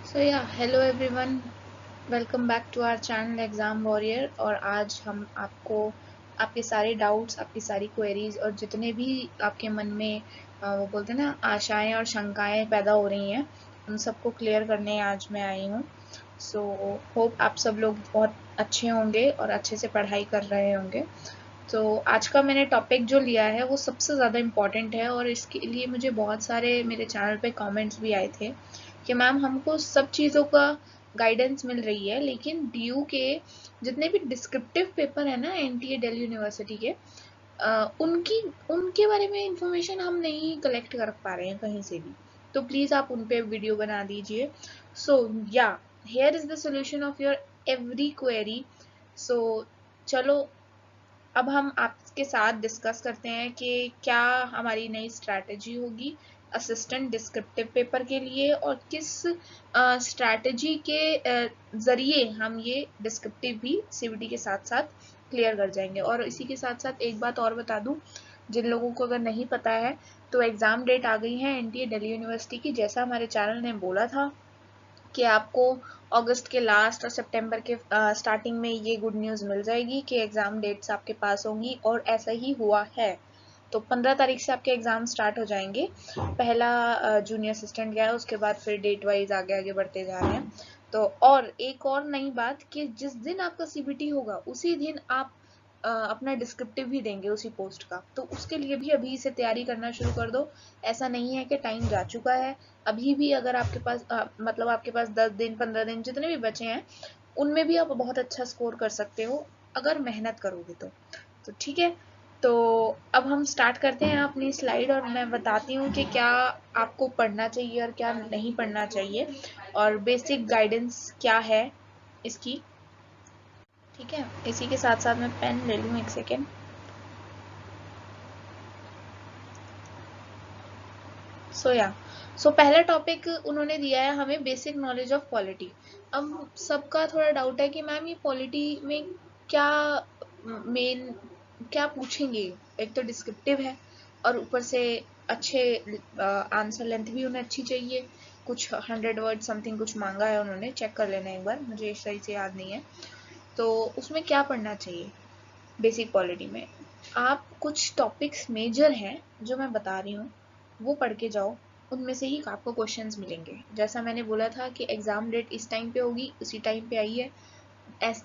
So yeah hello everyone, welcome back to our channel Exam Warrior. और आज हम आपको आपके सारे डाउट्स, आपकी सारी क्वेरीज और जितने भी आपके मन में वो बोलते हैं ना आशाएं और शंकाएं पैदा हो रही हैं, उन सबको क्लियर करने आज मैं आई हूँ। सो होप आप सब लोग बहुत अच्छे होंगे और अच्छे से पढ़ाई कर रहे होंगे। तो आज का मैंने टॉपिक जो लिया है वो सबसे ज़्यादा इम्पॉर्टेंट है और इसके लिए मुझे बहुत सारे मेरे चैनल पे कमेंट्स भी आए थे कि मैम हमको सब चीज़ों का गाइडेंस मिल रही है, लेकिन डीयू के जितने भी डिस्क्रिप्टिव पेपर है ना एनटीए दिल्ली यूनिवर्सिटी के, उनकी उनके बारे में इंफॉर्मेशन हम नहीं कलेक्ट कर पा रहे हैं कहीं से भी। तो प्लीज़ आप उन पे वीडियो बना दीजिए। So yeah here is the solution of your every query. So चलो, अब हम आपके साथ डिस्कस करते हैं कि क्या हमारी नई स्ट्रैटेजी होगी असिस्टेंट डिस्क्रिप्टिव पेपर के लिए और किस स्ट्रैटेजी के ज़रिए हम ये डिस्क्रिप्टिव भी सीबीटी के साथ साथ क्लियर कर जाएंगे। और इसी के साथ साथ एक बात और बता दूं, जिन लोगों को अगर नहीं पता है तो एग्ज़ाम डेट आ गई है एनटीए दिल्ली यूनिवर्सिटी की। जैसा हमारे चैनल ने बोला था कि आपको अगस्त के लास्ट और सितंबर के स्टार्टिंग में ये गुड न्यूज़ मिल जाएगी कि एग्ज़ाम डेट्स आपके पास होंगी, और ऐसा ही हुआ है। तो 15 तारीख से आपके एग्ज़ाम स्टार्ट हो जाएंगे। पहला जूनियर असिस्टेंट गया है, उसके बाद फिर डेट वाइज आगे आगे बढ़ते जा रहे हैं। तो और एक और नई बात कि जिस दिन आपका सीबीटी होगा उसी दिन आप अपना डिस्क्रिप्टिव भी देंगे उसी पोस्ट का। तो उसके लिए भी अभी से तैयारी करना शुरू कर दो। ऐसा नहीं है कि टाइम जा चुका है। अभी भी अगर आपके पास मतलब आपके पास 10 दिन 15 दिन जितने भी बचे हैं, उनमें भी आप बहुत अच्छा स्कोर कर सकते हो अगर मेहनत करोगे तो ठीक है। तो अब हम स्टार्ट करते हैं अपनी स्लाइड और मैं बताती हूँ कि क्या आपको पढ़ना चाहिए और क्या नहीं पढ़ना चाहिए और बेसिक गाइडेंस क्या है इसकी। ठीक है, इसी के साथ साथ मैं पेन ले लूँ एक सेकेंड। सो पहला टॉपिक उन्होंने दिया है हमें बेसिक नॉलेज ऑफ पॉलिटी। अब सबका थोड़ा डाउट है कि मैम ये पॉलिटी में क्या मेन क्या पूछेंगे। एक तो डिस्क्रिप्टिव है और ऊपर से अच्छे आंसर लेंथ भी उन्हें अच्छी चाहिए। कुछ 100 वर्ड समथिंग कुछ मांगा है उन्होंने, चेक कर लेना एक बार, मुझे सही से याद नहीं है। तो उसमें क्या पढ़ना चाहिए बेसिक पॉलिटी में? आप कुछ टॉपिक्स मेजर हैं जो मैं बता रही हूँ वो पढ़ के जाओ, उनमें से ही आपको क्वेश्चंस मिलेंगे। जैसा मैंने बोला था कि एग्जाम डेट इस टाइम पे होगी, उसी टाइम पे आई है।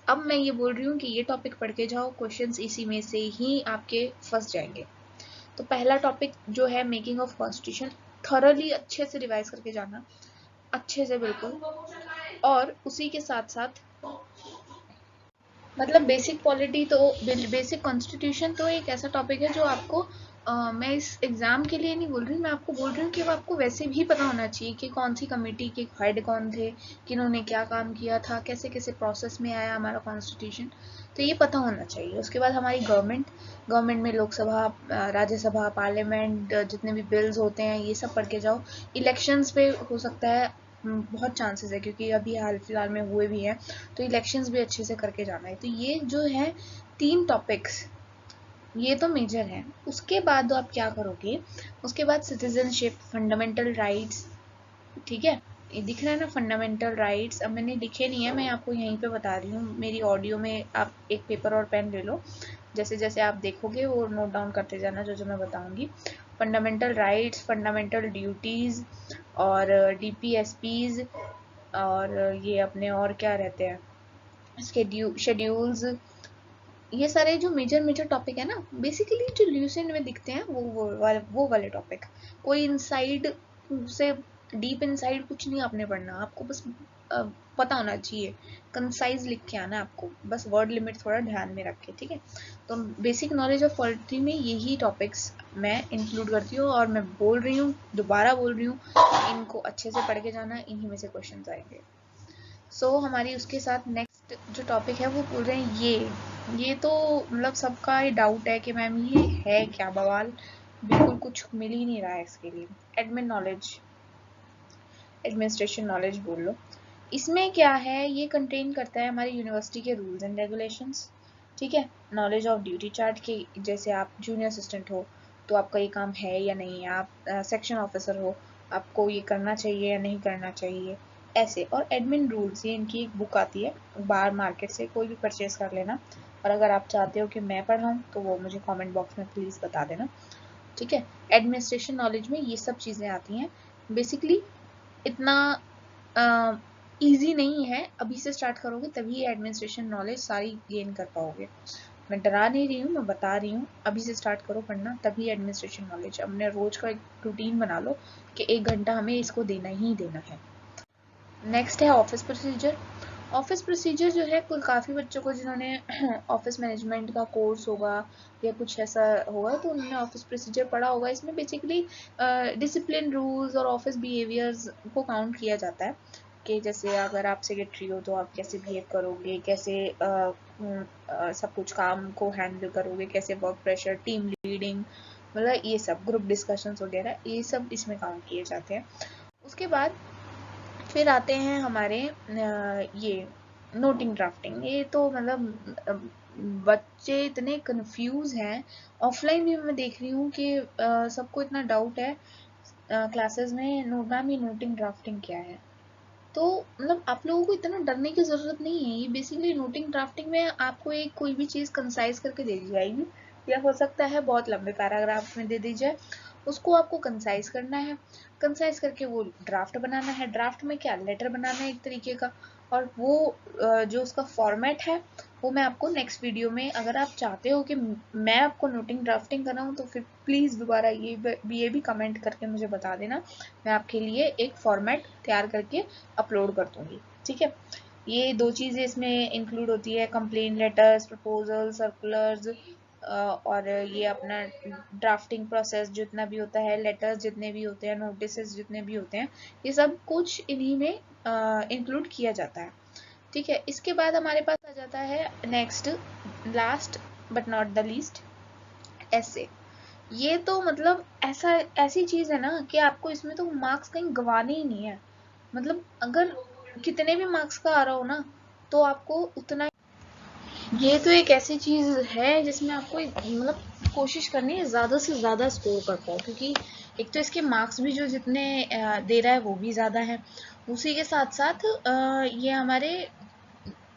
अब मैं ये बोल रही हूँ कि ये टॉपिक पढ़ के जाओ, क्वेश्चंस इसी में से ही आपके फंस जाएंगे। तो पहला टॉपिक जो है मेकिंग ऑफ कॉन्स्टिट्यूशन, थॉरली अच्छे से रिवाइज करके जाना, अच्छे से बिल्कुल। और उसी के साथ साथ मतलब बेसिक पॉलिटी तो बेसिक कॉन्स्टिट्यूशन तो एक ऐसा टॉपिक है जो आपको मैं इस एग्ज़ाम के लिए नहीं बोल रही, मैं आपको बोल रही हूँ कि वो आपको वैसे भी पता होना चाहिए कि कौन सी कमेटी के हेड कौन थे, किन्होंने क्या काम किया था, कैसे कैसे प्रोसेस में आया हमारा कॉन्स्टिट्यूशन। तो ये पता होना चाहिए। उसके बाद हमारी गवर्नमेंट में लोकसभा, राज्यसभा, पार्लियामेंट, जितने भी बिल्स होते हैं ये सब पढ़ के जाओ। इलेक्शंस पे हो सकता है बहुत चांसेस है क्योंकि अभी हाल फिलहाल में हुए भी हैं, तो इलेक्शंस भी अच्छे से करके जाना है। तो ये जो है 3 टॉपिक्स, ये तो मेजर है। उसके बाद आप क्या करोगे? उसके बाद सिटीजनशिप, फंडामेंटल राइट्स, ठीक है। ये दिख रहा है ना फंडामेंटल राइट्स, अब मैंने लिखे नहीं है, मैं आपको यहीं पे बता रही हूँ। मेरी ऑडियो में आप एक पेपर और पेन ले लो, जैसे जैसे आप देखोगे वो नोट डाउन करते जाना जो जो मैं बताऊंगी। फंडामेंटल राइट्स, फंडामेंटल ड्यूटीज़ और डीपीएसपीज, और ये अपने और क्या रहते हैं शेड्यूल्स, ये सारे जो मेजर मेजर टॉपिक है ना, बेसिकली जो ल्यूसेंट में दिखते हैं वो वाले टॉपिक। कोई इनसाइड से डीप इनसाइड कुछ नहीं आपने पढ़ना, आपको बस पता होना चाहिए। कंसाइज लिख के आना आपको, बस वर्ड लिमिट थोड़ा ध्यान में रख के, ठीक है। तो बेसिक नॉलेज ऑफ पॉलिटी में यही टॉपिक्स मैं इंक्लूड करती हूँ और मैं बोल रही हूँ, दोबारा बोल रही हूँ, इनको अच्छे से पढ़ के जाना, इन्हीं में से क्वेश्चन आएंगे। हमारी उसके साथ नेक्स्ट जो टॉपिक है वो बोल रहे हैं ये तो मतलब सबका ही डाउट है कि मैम ये है क्या बवाल, बिल्कुल कुछ मिल ही नहीं रहा है इसके लिए। एडमिन नॉलेज, एडमिनिस्ट्रेशन नॉलेज बोल लो। इसमें क्या है, ये कंटेन करता है हमारी यूनिवर्सिटी के रूल्स एंड रेगुलेशंस, ठीक है। नॉलेज ऑफ ड्यूटी चार्ट के, जैसे आप जूनियर असिस्टेंट हो तो आपका ये काम है या नहीं, आप सेक्शन ऑफिसर हो आपको ये करना चाहिए या नहीं करना चाहिए, ऐसे। और एडमिन रूल्स, ये इनकी एक बुक आती है, बाहर मार्केट से कोई भी परचेज कर लेना। और अगर आप चाहते हो कि मैं पढ़ाऊँ तो वो मुझे कमेंट बॉक्स में प्लीज़ बता देना, ठीक है। एडमिनिस्ट्रेशन नॉलेज में ये सब चीज़ें आती हैं। बेसिकली इतना ईजी नहीं है, अभी से स्टार्ट करोगे तभी एडमिनिस्ट्रेशन नॉलेज सारी गेन कर पाओगे। मैं डरा नहीं रही हूँ, मैं बता रही हूँ, अभी से स्टार्ट करो पढ़ना तभी एडमिनिस्ट्रेशन नॉलेज। अपने रोज का एक रूटीन बना लो कि 1 घंटा हमें इसको देना ही देना है। नेक्स्ट है ऑफिस प्रोसीजर। ऑफिस प्रोसीजर जो है कुल काफ़ी बच्चों को जिन्होंने ऑफिस मैनेजमेंट का कोर्स होगा या कुछ ऐसा होगा तो उन्होंने ऑफिस प्रोसीजर पढ़ा होगा। इसमें बेसिकली डिसिप्लिन रूल्स और ऑफिस बिहेवियर्स को काउंट किया जाता है कि जैसे अगर आप सेक्रेटरी हो तो आप कैसे बिहेव करोगे, कैसे सब कुछ काम को हैंडल करोगे, कैसे वर्क प्रेशर, टीम लीडिंग, मतलब ये सब ग्रुप डिस्कशंस वगैरह ये सब इसमें काउंट किए जाते हैं। उसके बाद फिर आते हैं हमारे ये नोटिंग ड्राफ्टिंग। ये तो मतलब बच्चे इतने कंफ्यूज हैं, ऑफलाइन भी मैं देख रही हूँ कि सबको इतना डाउट है क्लासेस में, मैम ये नोटिंग ड्राफ्टिंग क्या है। तो मतलब आप लोगों को इतना डरने की ज़रूरत नहीं है। ये बेसिकली नोटिंग ड्राफ्टिंग में आपको एक कोई भी चीज़ कंसाइज करके दे दी जाएगी, या हो सकता है बहुत लंबे पैराग्राफ में दे दी जाए, उसको आपको कंसाइज करना है। कंसाइज करके वो ड्राफ्ट बनाना है। ड्राफ्ट में क्या, लेटर बनाना है एक तरीके का। और वो जो उसका फॉर्मेट है वो मैं आपको नेक्स्ट वीडियो में, अगर आप चाहते हो कि मैं आपको नोटिंग ड्राफ्टिंग कराऊँ तो फिर प्लीज़ दोबारा ये भी कमेंट करके मुझे बता देना, मैं आपके लिए एक फॉर्मेट तैयार करके अपलोड कर दूँगी, ठीक है। ये 2 चीज़ें इसमें इंक्लूड होती है, कंप्लेन लेटर्स, प्रपोजल, सर्कुलर्स, और ये अपना ड्राफ्टिंग प्रोसेस जितना भी होता है, लेटर्स जितने भी होते हैं, नोटिसेस जितने भी होते हैं, ये सब कुछ इन्हीं में इंक्लूड किया जाता है, ठीक है। इसके बाद हमारे पास आ जाता है next, last but not the least, ऐसे। ये तो मतलब ऐसी चीज़ है ना कि आपको इसमें तो मार्क्स कहीं गंवाने ही नहीं है। मतलब अगर कितने भी मार्क्स का आ रहा हो ना तो आपको उतना, ये तो एक ऐसी चीज़ है जिसमें आपको मतलब कोशिश करनी है ज़्यादा से ज़्यादा स्कोर कर पाओ, क्योंकि एक तो इसके मार्क्स भी जो जितने दे रहा है वो भी ज़्यादा है, उसी के साथ साथ ये हमारे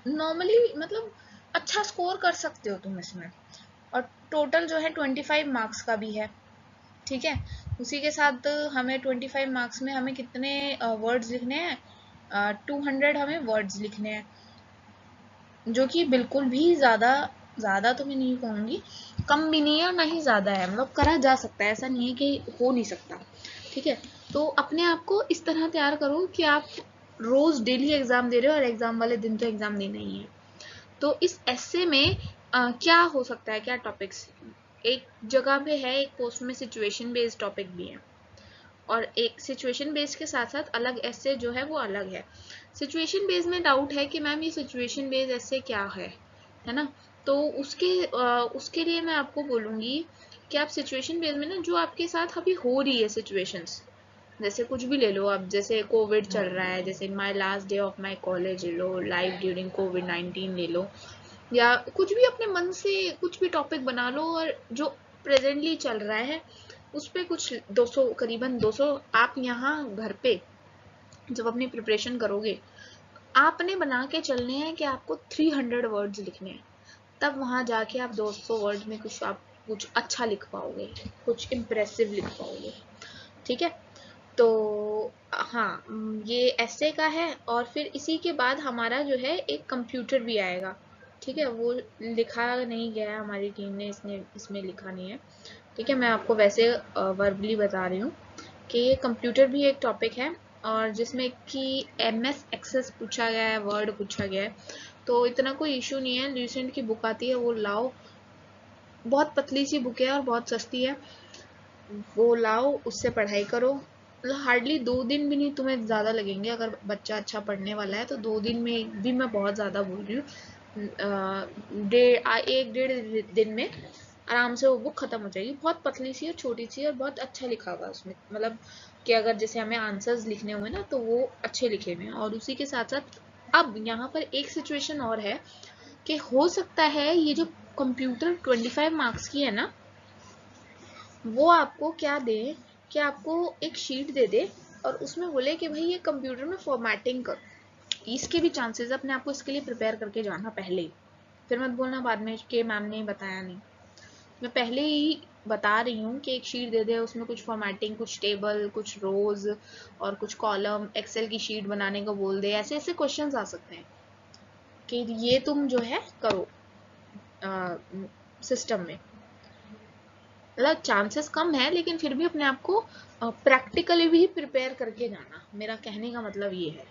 नॉर्मली मतलब अच्छा स्कोर कर सकते हो तुम इसमें। और टोटल जो है 25 मार्क्स का भी है, ठीक है। उसी के साथ हमें 25 मार्क्स में हमें कितने वर्ड्स लिखने हैं, 200 हमें वर्ड्स लिखने हैं, जो कि बिल्कुल भी ज़्यादा तो मैं नहीं कहूँगी, कम भी नहीं है और ना ही ज़्यादा है, मतलब करा जा सकता है, ऐसा नहीं है कि हो नहीं सकता, ठीक है। तो अपने आप को इस तरह तैयार करो कि आप रोज़ डेली एग्ज़ाम दे रहे हो और एग्ज़ाम वाले दिन तो एग्ज़ाम देना ही है। तो इस एस्से में क्या हो सकता है, क्या टॉपिक्स, एक जगह पे है, एक पोस्ट में सिचुएशन बेस्ड टॉपिक भी है, और एक सिचुएशन बेस्ड के साथ साथ अलग एस्से जो है वो अलग है। सिचुएशन बेस्ड में डाउट है कि मैम ये सिचुएशन बेस्ड एस्से क्या है ना। तो उसके लिए मैं आपको बोलूँगी कि आप सिचुएशन बेस्ड में ना, जो आपके साथ अभी हो रही है सिचुएशंस, जैसे कुछ भी ले लो आप, जैसे कोविड चल रहा है, जैसे my last day of my college ले लो, लाइफ ड्यूरिंग कोविड-19 ले लो, या कुछ भी अपने मन से कुछ भी टॉपिक बना लो, और जो प्रेजेंटली चल रहा है उस पे कुछ 200, करीबन 200 आप यहाँ घर पे जब अपनी प्रिपरेशन करोगे, आपने बना के चलने हैं कि आपको 300 वर्ड्स लिखने हैं, तब वहाँ जाके आप 200 वर्ड में कुछ अच्छा लिख पाओगे, कुछ इम्प्रेसिव लिख पाओगे, ठीक है। तो हाँ, ये ऐसे का है। और फिर इसी के बाद हमारा जो है एक कंप्यूटर भी आएगा, ठीक है। वो लिखा नहीं गया है, हमारी टीम ने इसमें लिखा नहीं है, ठीक है। मैं आपको वैसे वर्बली बता रही हूँ कि ये कंप्यूटर भी एक टॉपिक है, और जिसमें कि MS एक्सेस पूछा गया है, वर्ड पूछा गया है, तो इतना कोई इशू नहीं है। रिसेंट की बुक आती है वो लाओ, बहुत पतली सी बुक है और बहुत सस्ती है, वो लाओ, उससे पढ़ाई करो। मतलब हार्डली 2 दिन भी नहीं तुम्हें ज़्यादा लगेंगे, अगर बच्चा अच्छा पढ़ने वाला है तो 2 दिन में भी, मैं बहुत ज़्यादा बोल रही हूँ, 1-1.5 दिन में आराम से वो बुक खत्म हो जाएगी। बहुत पतली सी और छोटी सी और बहुत अच्छा लिखा हुआ उसमें, मतलब कि अगर जैसे हमें आंसर्स लिखने हुए ना तो वो अच्छे लिखे हुए हैं। और उसी के साथ साथ अब यहाँ पर एक सिचुएशन और है कि हो सकता है ये जो कंप्यूटर 25 मार्क्स की है ना, वो आपको क्या दे कि आपको एक शीट दे दे और उसमें बोले कि भाई ये कंप्यूटर में फॉर्मेटिंग करो, इसके भी चांसेस अपने आप को इसके लिए प्रिपेयर करके जाना पहले ही, फिर मत बोलना बाद में कि मैम ने बताया नहीं। मैं पहले ही बता रही हूँ कि एक शीट दे दे, उसमें कुछ फॉर्मेटिंग, कुछ टेबल, कुछ रोज और कुछ कॉलम, एक्सेल की शीट बनाने को बोल दे, ऐसे ऐसे क्वेश्चंस आ सकते हैं कि ये तुम जो है करो सिस्टम में। मतलब चांसेस कम है, लेकिन फिर भी अपने आप को प्रैक्टिकली भी प्रिपेयर करके जाना, मेरा कहने का मतलब ये है।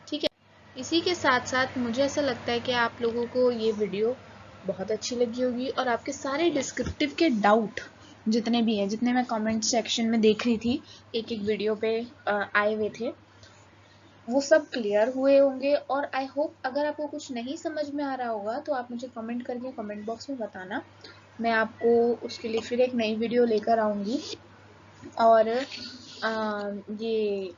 ठीक है, इसी के साथ साथ मुझे ऐसा लगता है कि आप लोगों को ये वीडियो बहुत अच्छी लगी होगी और आपके सारे डिस्क्रिप्टिव के डाउट जितने भी हैं, जितने मैं कमेंट सेक्शन में देख रही थी एक एक वीडियो पे आए हुए थे, वो सब क्लियर हुए होंगे। और आई होप अगर आपको कुछ नहीं समझ में आ रहा होगा तो आप मुझे कमेंट करके कमेंट बॉक्स में बताना, मैं आपको उसके लिए फिर एक नई वीडियो लेकर आऊँगी। और ये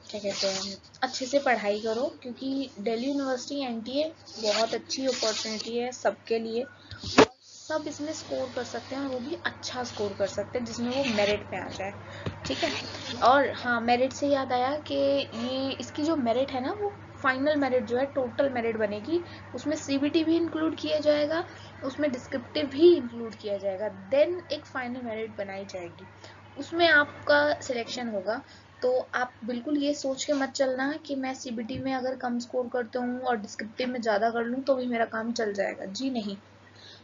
क्या कहते हैं, अच्छे से पढ़ाई करो, क्योंकि दिल्ली यूनिवर्सिटी एनटीए बहुत अच्छी अपॉर्चुनिटी है सबके लिए, सब इसमें स्कोर कर सकते हैं और वो भी अच्छा स्कोर कर सकते हैं जिसमें वो मेरिट पे आ जाए। ठीक है, और हाँ, मेरिट से याद आया कि ये इसकी जो मेरिट है ना, वो फाइनल मेरिट जो है टोटल मेरिट बनेगी, उसमें सीबीटी भी इंक्लूड किया जाएगा, उसमें डिस्क्रिप्टिव भी इंक्लूड किया जाएगा, देन एक फाइनल मेरिट बनाई जाएगी, उसमें आपका सिलेक्शन होगा। तो आप बिल्कुल ये सोच के मत चलना कि मैं सीबीटी में अगर कम स्कोर करता हूँ और डिस्क्रिप्टिव में ज़्यादा कर लूँ तो भी मेरा काम चल जाएगा। जी नहीं,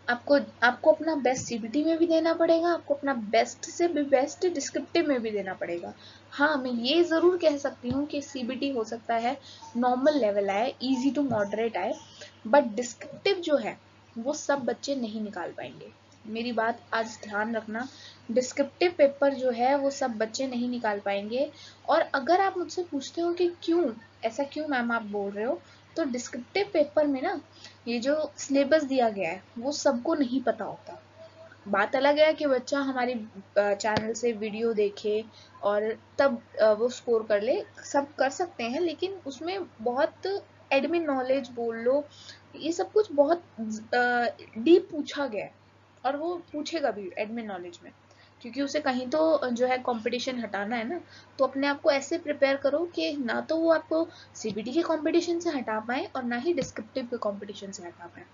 आपको आपको अपना बेस्ट सीबीटी में भी देना पड़ेगा, आपको अपना बेस्ट से भी बेस्ट डिस्क्रिप्टिव में भी देना पड़ेगा। हाँ, मैं ये ज़रूर कह सकती हूँ कि सीबीटी हो सकता है नॉर्मल लेवल आए, इजी टू मॉडरेट आए, बट डिस्क्रिप्टिव जो है वो सब बच्चे नहीं निकाल पाएंगे। मेरी बात आज ध्यान रखना, डिस्क्रिप्टिव पेपर जो है वो सब बच्चे नहीं निकाल पाएंगे। और अगर आप मुझसे पूछते हो कि क्यों, ऐसा क्यों मैम आप बोल रहे हो, तो डिस्क्रिप्टिव पेपर में ना ये जो सिलेबस दिया गया है वो सबको नहीं पता होता। बात अलग है कि बच्चा हमारी चैनल से वीडियो देखे और तब वो स्कोर कर ले, सब कर सकते हैं, लेकिन उसमें बहुत एडमिन नॉलेज बोल लो, ये सब कुछ बहुत डीप पूछा गया है और वो पूछेगा भी एडमिन नॉलेज में, क्योंकि उसे कहीं तो जो है कंपटीशन हटाना है ना। तो अपने आप को ऐसे प्रिपेयर करो कि ना तो वो आपको सीबीटी के कंपटीशन से हटा पाए और ना ही डिस्क्रिप्टिव के कंपटीशन से हटा पाए।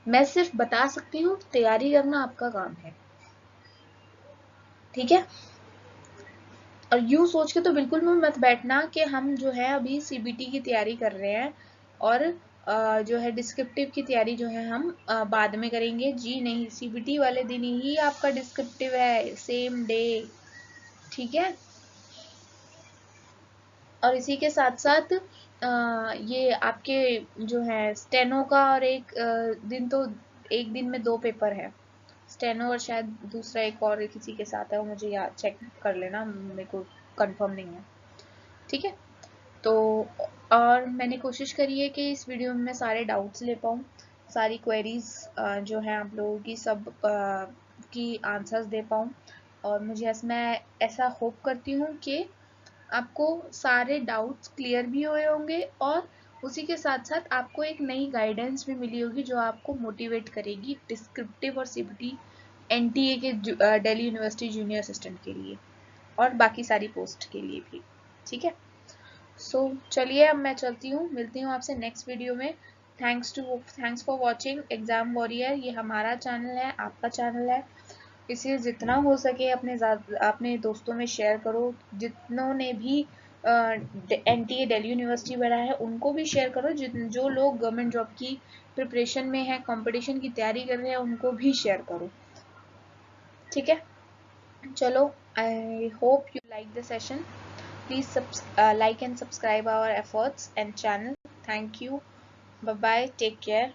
मैं सिर्फ बता सकती हूँ, तैयारी करना आपका काम है। ठीक है, और यूं सोच के तो बिल्कुल भी मत बैठना कि हम जो है अभी सीबीटी की तैयारी कर रहे हैं और जो है डिस्क्रिप्टिव की तैयारी जो है हम बाद में करेंगे। जी नहीं, सीबीटी वाले दिन ही आपका डिस्क्रिप्टिव है, सेम डे। ठीक है, और इसी के साथ साथ ये आपके जो है स्टेनो का, और एक दिन तो एक दिन में 2 पेपर है स्टेनो, और शायद दूसरा एक और किसी के साथ है, वो मुझे याद चेक कर लेना, मेरे को कंफर्म नहीं है। ठीक है, तो और मैंने कोशिश करी है कि इस वीडियो में मैं सारे डाउट्स ले पाऊँ, सारी क्वेरीज जो है आप लोगों की सब की आंसर्स दे पाऊँ। और मुझे मैं ऐसा होप करती हूँ कि आपको सारे डाउट्स क्लियर भी हुए होंगे और उसी के साथ साथ आपको एक नई गाइडेंस भी मिली होगी जो आपको मोटिवेट करेगी डिस्क्रिप्टिव और सीबीटी एनटीए के दिल्ली यूनिवर्सिटी जूनियर असिस्टेंट के लिए और बाकी सारी पोस्ट के लिए भी। ठीक है, सो चलिए अब मैं चलती हूँ, मिलती हूँ आपसे नेक्स्ट वीडियो में। Thanks for watching exam warrior. ये हमारा चैनल है, आपका चैनल है, इसे जितना हो सके अपने दोस्तों में शेयर करो। जितनों ने भी एनटीए दिल्ली यूनिवर्सिटी पढ़ा है उनको भी शेयर करो, जो लोग गवर्नमेंट जॉब की प्रिपरेशन में है, कंपटीशन की तैयारी कर रहे हैं, उनको भी शेयर करो। ठीक है, चलो, I hope you like the session. Please like and subscribe our efforts and channel. Thank you. Bye bye. Take care.